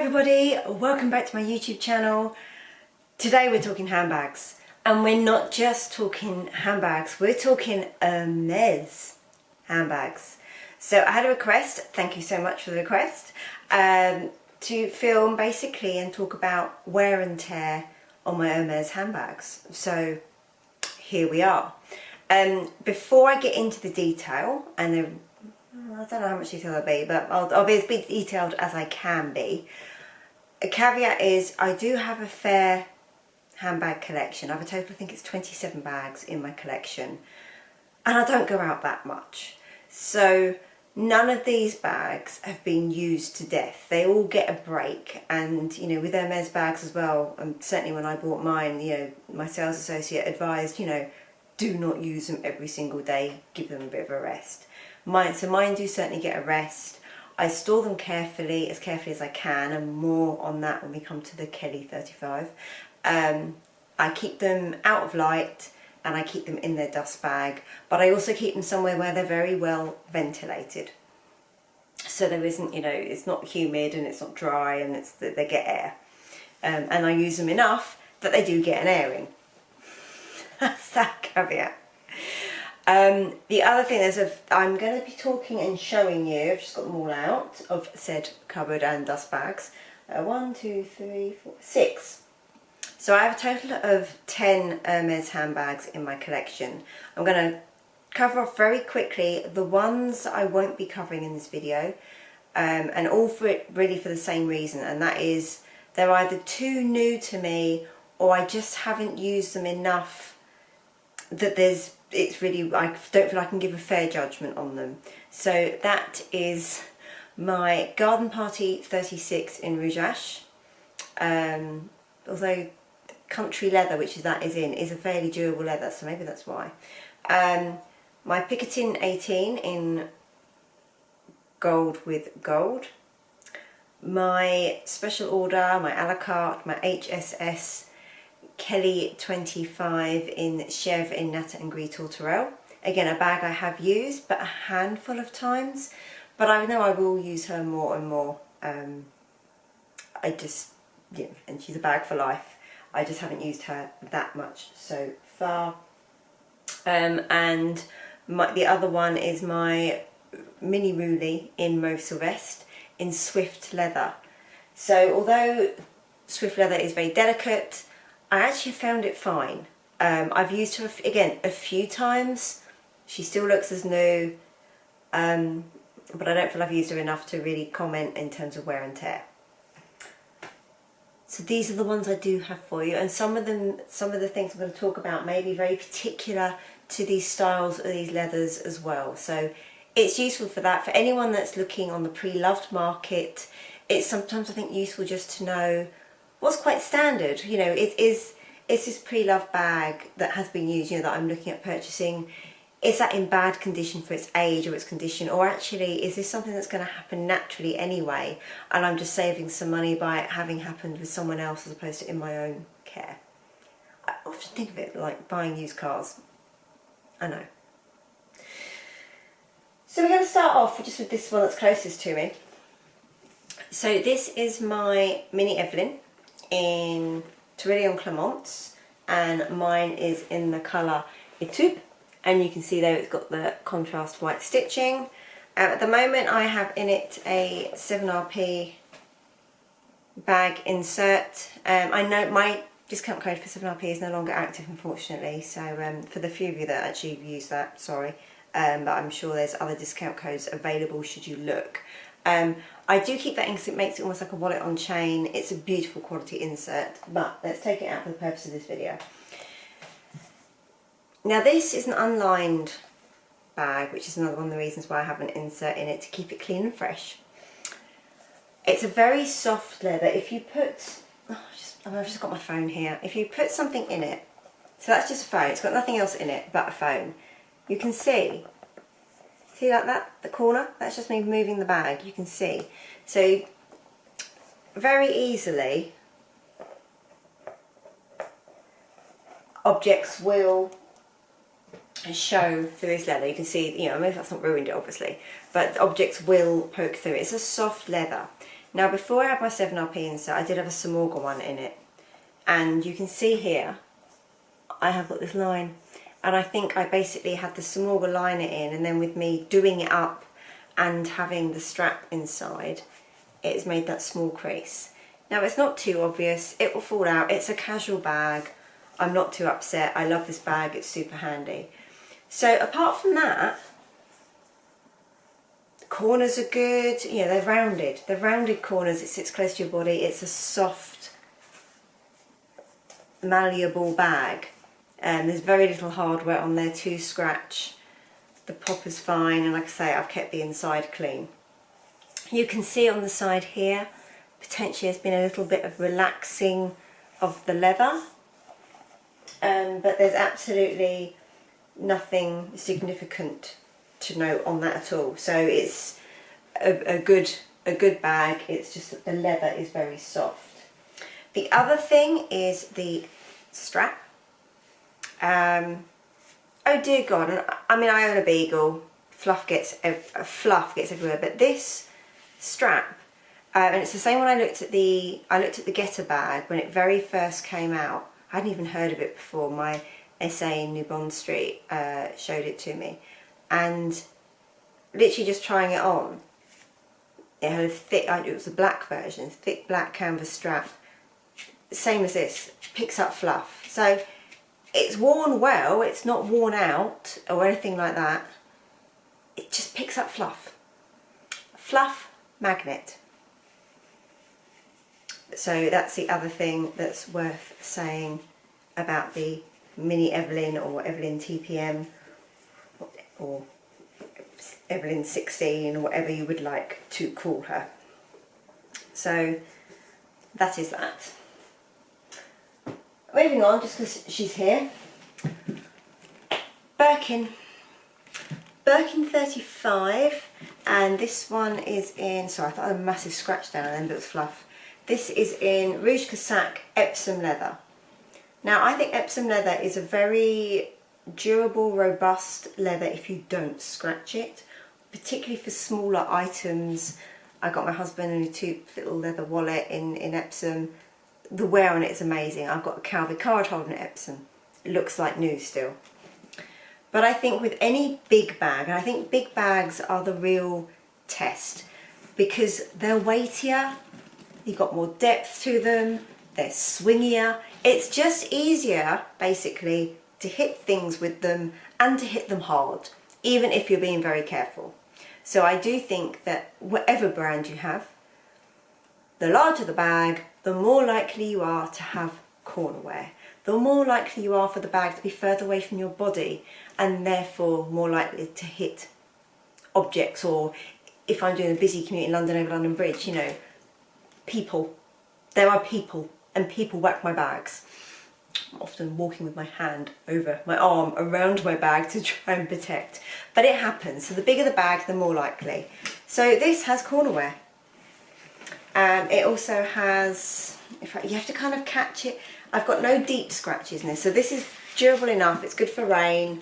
everybody, welcome back to my YouTube channel. Today we're talking handbags, and we're not just talking handbags, we're talking Hermes handbags. So I had a request, thank you so much for the request, to film basically and talk about wear and tear on my Hermes handbags. So here we are. Before I get into the detail, and I don't know how much detail I'll be, but I'll be as detailed as I can be. A caveat is I do have a fair handbag collection. I have a total, I think it's 27 bags in my collection, and I don't go out that much. So none of these bags have been used to death. They all get a break, and you know, with Hermes bags as well, and certainly when I bought mine, you know, my sales associate advised, you know, do not use them every single day, give them a bit of a rest. Mine do certainly get a rest. I store them carefully as I can, and more on that when we come to the Kelly 35. I keep them out of light, and I keep them in their dust bag, but I also keep them somewhere where they're very well ventilated. So there isn't, you know, it's not humid and it's not dry, and it's that they get air. And I use them enough that they do get an airing. That's that caveat. The other thing is, I'm going to be talking and showing you, I've just got them all out, of said cupboard and dust bags. 1, 2, 3, 4, 6. So I have a total of 10 Hermes handbags in my collection. I'm going to cover off very quickly the ones I won't be covering in this video, and all for it really for the same reason, and that is they're either too new to me or I just haven't used them enough that it's really, I don't feel I can give a fair judgment on them. So that is my Garden Party 36 in Rouge Ash. Although country leather, which is a fairly durable leather, so maybe that's why. My Picatinny 18 in gold with gold. My special order, my a la carte, my HSS Kelly 25 in Chèvre in Nata and Gris Tourterelle. Again, a bag I have used, but a handful of times. But I know I will use her more and more. I just, yeah, and she's a bag for life. I just haven't used her that much so far. And the other one is my Mini Roulis in Mauve Sylvestre in Swift leather. So although Swift leather is very delicate, I actually found it fine. I've used her again a few times. She still looks as new, but I don't feel I've used her enough to really comment in terms of wear and tear. So these are the ones I do have for you, and some of the things I'm going to talk about may be very particular to these styles or these leathers as well. So it's useful for that. For anyone that's looking on the pre-loved market, it's sometimes I think useful just to know what's quite standard. You know, is this pre-loved bag that has been used, you know, that I'm looking at purchasing, is that in bad condition for its age or its condition, or actually is this something that's going to happen naturally anyway, and I'm just saving some money by it having happened with someone else as opposed to in my own care. I often think of it like buying used cars. I know. So we're going to start off just with this one that's closest to me. So this is my Mini Evelyne in Taurillon Clemence, and mine is in the colour Etude, and you can see there it's got the contrast white stitching. At the moment I have in it a 7RP bag insert. I know my discount code for 7RP is no longer active, unfortunately, so for the few of you that actually use that, sorry, but I'm sure there's other discount codes available should you look. I do keep that in because it makes it almost like a wallet on chain. It's a beautiful quality insert, but let's take it out for the purpose of this video. Now this is an unlined bag, which is another one of the reasons why I have an insert in it, to keep it clean and fresh. It's a very soft leather. If you put, I've just got my phone here. If you put something in it, so that's just a phone, it's got nothing else in it but a phone, you can see like that, the corner? That's just me moving the bag, you can see. So very easily objects will show through this leather. You can see, you know, I mean, that's not ruined it obviously, but objects will poke through it. It's a soft leather. Now before I had my 7RP insert, I did have a Samorga one in it. And you can see here, I have got this line. And I think I basically had the Samorga line it in, and then with me doing it up and having the strap inside, it's made that small crease. Now it's not too obvious, it will fall out, it's a casual bag, I'm not too upset, I love this bag, it's super handy. So apart from that, the corners are good, you know, they're rounded corners, it sits close to your body, it's a soft, malleable bag. There's very little hardware on there to scratch, the popper's fine, and like I say, I've kept the inside clean. You can see on the side here, potentially there's been a little bit of relaxing of the leather, but there's absolutely nothing significant to note on that at all. So it's a good bag, it's just that the leather is very soft. The other thing is the strap. Oh dear God, I mean, I own a beagle, fluff gets everywhere, but this strap, and it's the same when I looked at the Getter bag when it very first came out. I hadn't even heard of it before. My SA in New Bond Street showed it to me, and literally just trying it on, it had a thick, it was a black version, thick black canvas strap, same as this, picks up fluff. So it's worn well, it's not worn out or anything like that. It just picks up fluff. Fluff magnet. So that's the other thing that's worth saying about the mini Evelyne or Evelyne TPM or Evelyne 16 or whatever you would like to call her. So that is that. Moving on, just because she's here. Birkin 35, and this one is in, sorry I thought I had a massive scratch down and then, but it was fluff. This is in Rouge Cassac Epsom leather. Now I think Epsom leather is a very durable, robust leather if you don't scratch it, particularly for smaller items. I got my husband a new little leather wallet in Epsom. The wear on it is amazing. I've got a Calvi card holder in Epsom. It looks like new still. But I think with any big bag, and I think big bags are the real test, because they're weightier, you've got more depth to them, they're swingier. It's just easier, basically, to hit things with them and to hit them hard, even if you're being very careful. So I do think that whatever brand you have, the larger the bag, the more likely you are to have corner wear. The more likely you are for the bag to be further away from your body, and therefore more likely to hit objects, or if I'm doing a busy commute in London over London Bridge, you know, people. There are people, and people whack my bags. I'm often walking with my hand over my arm around my bag to try and protect. But it happens, so the bigger the bag, the more likely. So this has corner wear. It also has, you have to kind of catch it. I've got no deep scratches in this, so this is durable enough, it's good for rain.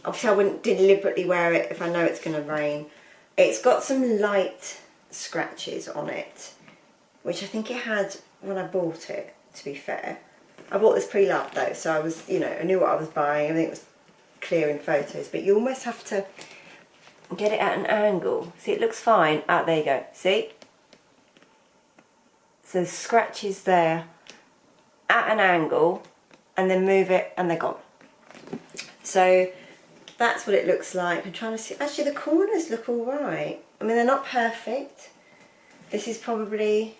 Obviously I wouldn't deliberately wear it if I know it's going to rain. It's got some light scratches on it, which I think it had when I bought it, to be fair. I bought this pre-loved though, so I was, you know, I knew what I was buying, I think it was clear in photos, but you almost have to get it at an angle. See, it looks fine. Ah, there you go, see? So the scratches there at an angle, and then move it and they're gone. So that's what it looks like. I'm trying to see, actually the corners look all right. I mean, they're not perfect. This is probably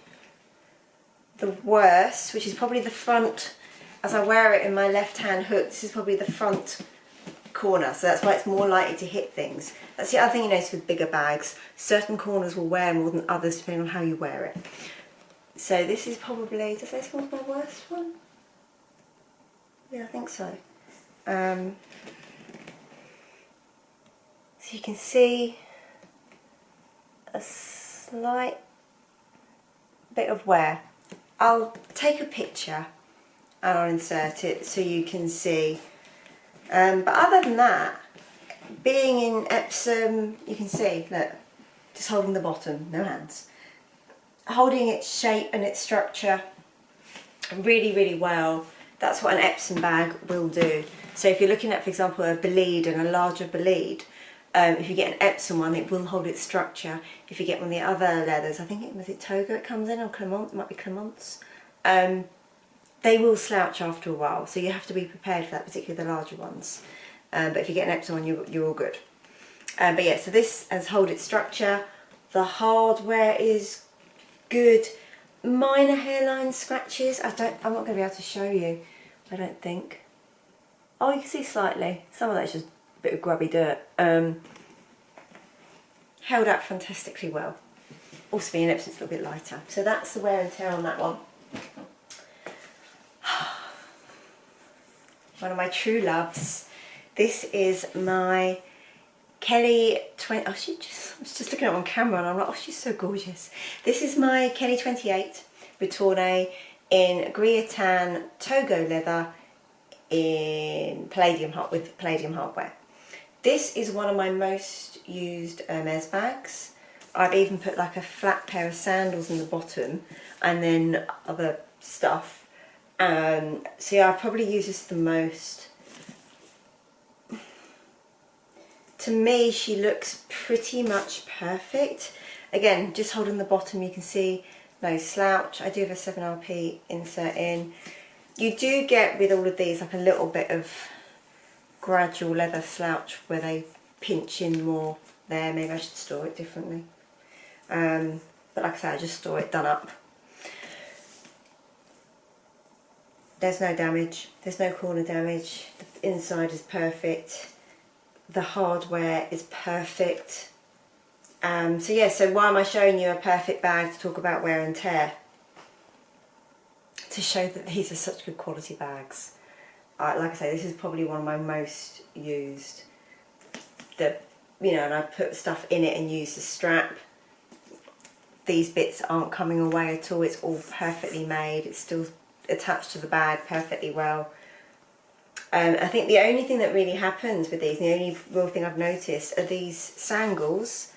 the worst, which is probably the front, as I wear it in my left hand hook, this is probably the front corner, so that's why it's more likely to hit things. That's the other thing you notice with bigger bags, certain corners will wear more than others depending on how you wear it. So this is probably, does this one my worst one? Yeah, I think so. So you can see a slight bit of wear. I'll take a picture and I'll insert it so you can see. But other than that, being in Epsom, you can see, look, just holding the bottom, no hands. holding its shape and its structure really, really well. That's what an Epsom bag will do. So if you're looking at, for example, a bolide and a larger bolide, if you get an Epsom one, it will hold its structure. If you get one of the other leathers, I think was it Togo it comes in, or Clemence, it might be Clemence, they will slouch after a while. So you have to be prepared for that, particularly the larger ones. But if you get an Epsom one, you're all good. But yeah, so this has hold its structure. The hardware is good. Minor hairline scratches. I'm not going to be able to show you, I don't think. Oh, you can see slightly. Some of that's just a bit of grubby dirt. Held up fantastically well. Also being Epsom's a little bit lighter. So that's the wear and tear on that one. One of my true loves. This is my Kelly 20. Oh, I was just looking at it on camera and I'm like, oh, she's so gorgeous. This is my Kelly 28 Retourne in Griatan Togo leather in palladium with palladium hardware. This is one of my most used Hermes bags. I've even put like a flat pair of sandals in the bottom and then other stuff. So yeah, I probably use this the most. To me, she looks pretty much perfect. Again, just holding the bottom, you can see no slouch. I do have a 7RP insert in. You do get with all of these like a little bit of gradual leather slouch where they pinch in more there. Maybe I should store it differently. But like I say, I just store it done up. There's no damage. There's no corner damage. The inside is perfect. The hardware is perfect. So yeah, so why am I showing you a perfect bag to talk about wear and tear? To show that these are such good quality bags. Like I say, this is probably one of my most used. And I put stuff in it and use the strap. These bits aren't coming away at all. It's all perfectly made. It's still attached to the bag perfectly well. I think the only thing that really happens with these, the only real thing I've noticed, are these sangles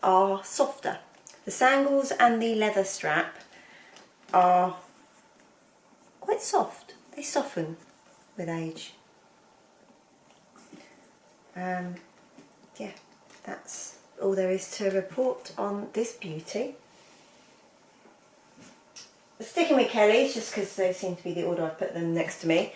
are softer. The sangles and the leather strap are quite soft. They soften with age. Yeah, that's all there is to report on this beauty. Sticking with Kelly's, just because they seem to be the order I've put them next to me.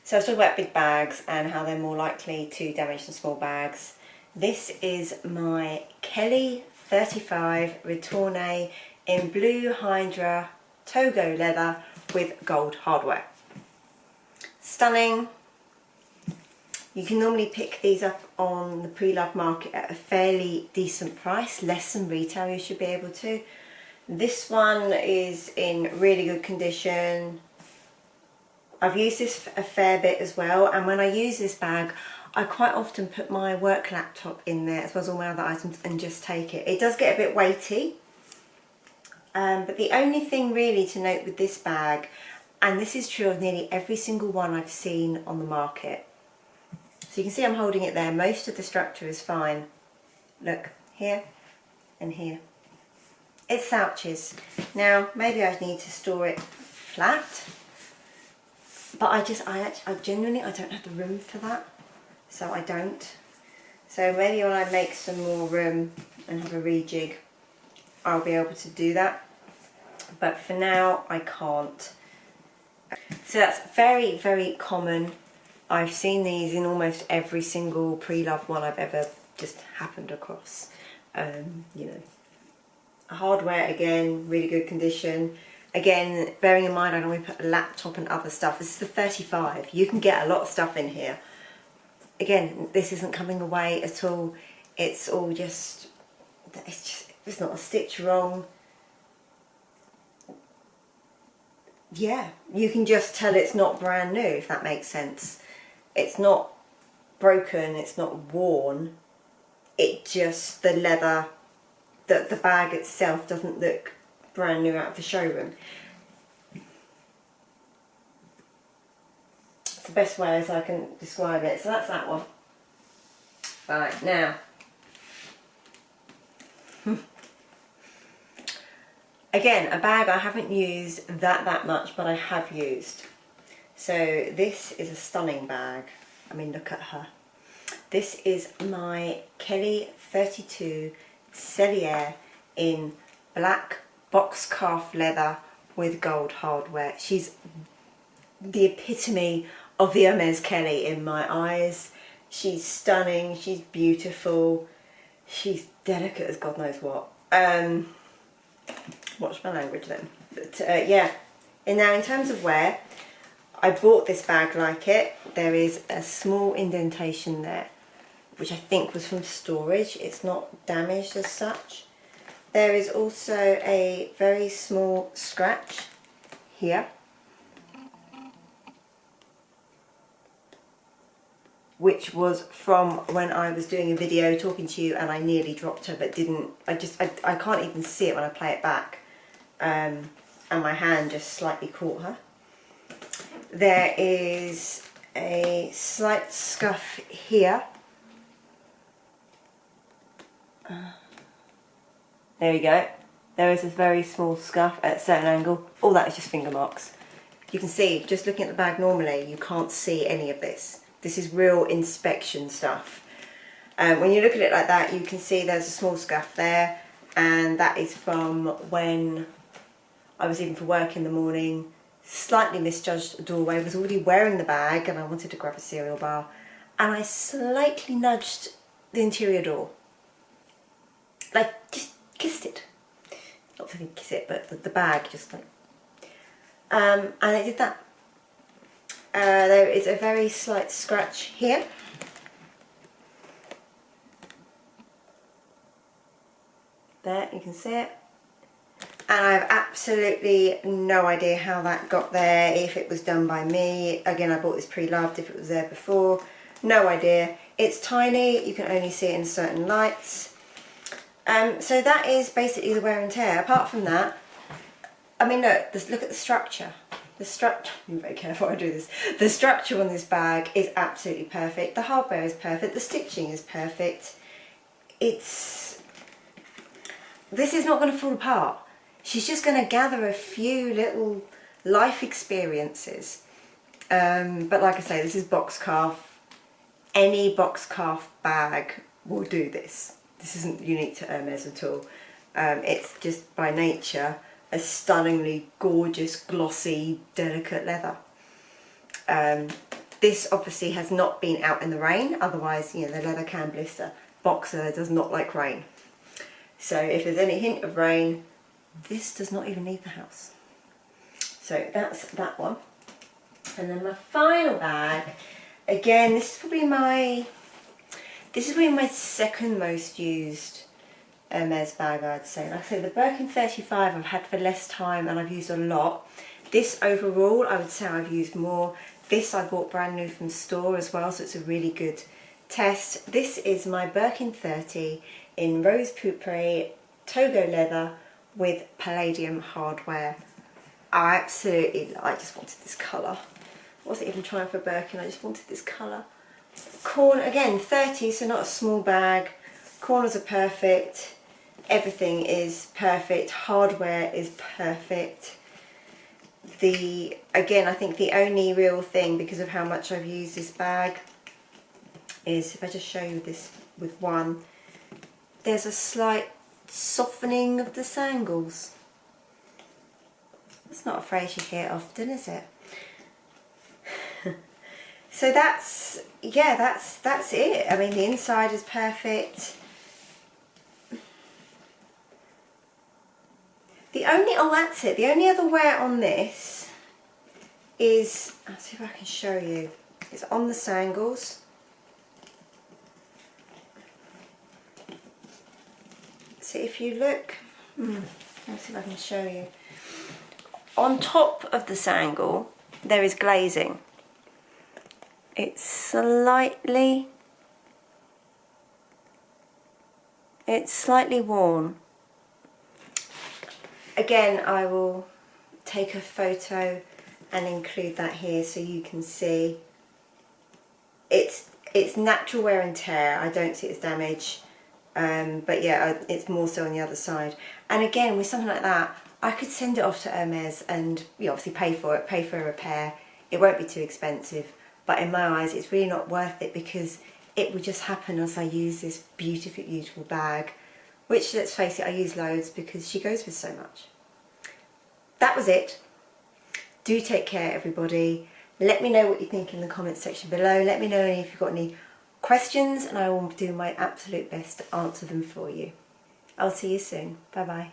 So I was talking about big bags and how they're more likely to damage than small bags. This is my Kelly 35 Retourne in blue Hydra Togo leather with gold hardware. Stunning. You can normally pick these up on the pre-loved market at a fairly decent price, less than retail you should be able to. This one is in really good condition. I've used this a fair bit as well, and when I use this bag I quite often put my work laptop in there as well as all my other items and just take it. It does get a bit weighty, but the only thing really to note with this bag, and this is true of nearly every single one I've seen on the market, so you can see I'm holding it there, most of the structure is fine. Look, here and here. It slouches. Now maybe I need to store it flat, but I genuinely don't have the room for that, so I don't. So maybe when I make some more room and have a rejig, I'll be able to do that. But for now, I can't. So that's very, very common. I've seen these in almost every single pre-loved one I've ever just happened across. You know, hardware again, really good condition. Again, bearing in mind I normally put a laptop and other stuff. This is the 35. You can get a lot of stuff in here. Again, this isn't coming away at all. It's all just, it's not a stitch wrong. Yeah, you can just tell it's not brand new, if that makes sense. It's not broken, it's not worn. It just, the leather, the bag itself doesn't look brand new out of the showroom. It's the best way as I can describe it. So that's that one. Right, now Again, a bag I haven't used that much, but I have used. So this is a stunning bag. I mean, look at her. This is my Kelly 32 Cellier in black box calf leather with gold hardware. She's the epitome of the Hermes Kelly in my eyes. She's stunning, she's beautiful, she's delicate as God knows what. Watch my language then. But yeah, and now in terms of wear, I bought this bag like it. There is a small indentation there, which I think was from storage. It's not damaged as such. There is also a very small scratch here, which was from when I was doing a video talking to you and I nearly dropped her but didn't. I can't even see it when I play it back, and my hand just slightly caught her. There is a slight scuff here. There we go. There is a very small scuff at a certain angle. All that is just finger marks. You can see, just looking at the bag normally, you can't see any of this. This is real inspection stuff. When you look at it like that, you can see there's a small scuff there, and that is from when I was in for work in the morning, slightly misjudged the doorway, was already wearing the bag and I wanted to grab a cereal bar, and I slightly nudged the interior door. Like, just kissed it. Not to kiss it, but the bag, just like... and it did that. There is a very slight scratch here. There, you can see it. And I have absolutely no idea how that got there, if it was done by me. Again, I bought this pre-loved, if it was there before. No idea. It's tiny, you can only see it in certain lights. So that is basically the wear and tear. Apart from that, I mean, look at the structure. The structure, I'm very careful I do this. The structure on this bag is absolutely perfect. The hardware is perfect. The stitching is perfect. This is not going to fall apart. She's just going to gather a few little life experiences. But like I say, this is box calf. Any box calf bag will do this. This isn't unique to Hermes at all. It's just by nature a stunningly gorgeous, glossy, delicate leather. This obviously has not been out in the rain, otherwise, you know, the leather can blister. Box leather does not like rain. So if there's any hint of rain, this does not even leave the house. So that's that one. And then my final bag, again, this is probably my second most used Hermes bag, I'd say. Like I say, the Birkin 35 I've had for less time and I've used a lot. This overall, I would say I've used more. This I bought brand new from store as well, so it's a really good test. This is my Birkin 30 in rose pourpre, Togo leather with palladium hardware. I just wanted this colour. I wasn't even trying for Birkin, I just wanted this colour. Corner, again, 30, so not a small bag. Corners are perfect. Everything is perfect. Hardware is perfect. Again, I think the only real thing, because of how much I've used this bag, is, if I just show you this with one, there's a slight softening of the sangles. It's not a phrase you hear often, is it? So that's it. I mean, the inside is perfect. That's it. The only other wear on this is, I'll see if I can show you. It's on the sangles. So if you look, let's see if I can show you. On top of the sangle, there is glazing. It's slightly worn. Again, I will take a photo and include that here so you can see. It's natural wear and tear. I don't see it as damage, but yeah, it's more so on the other side. And again, with something like that, I could send it off to Hermes and obviously pay for it, pay for a repair. It won't be too expensive, but in my eyes it's really not worth it because it will just happen as I use this beautiful, beautiful bag, which, let's face it, I use loads because she goes with so much. That was it. Do take care, everybody. Let me know what you think in the comments section below. Let me know if you've got any questions and I will do my absolute best to answer them for you. I'll see you soon. Bye bye.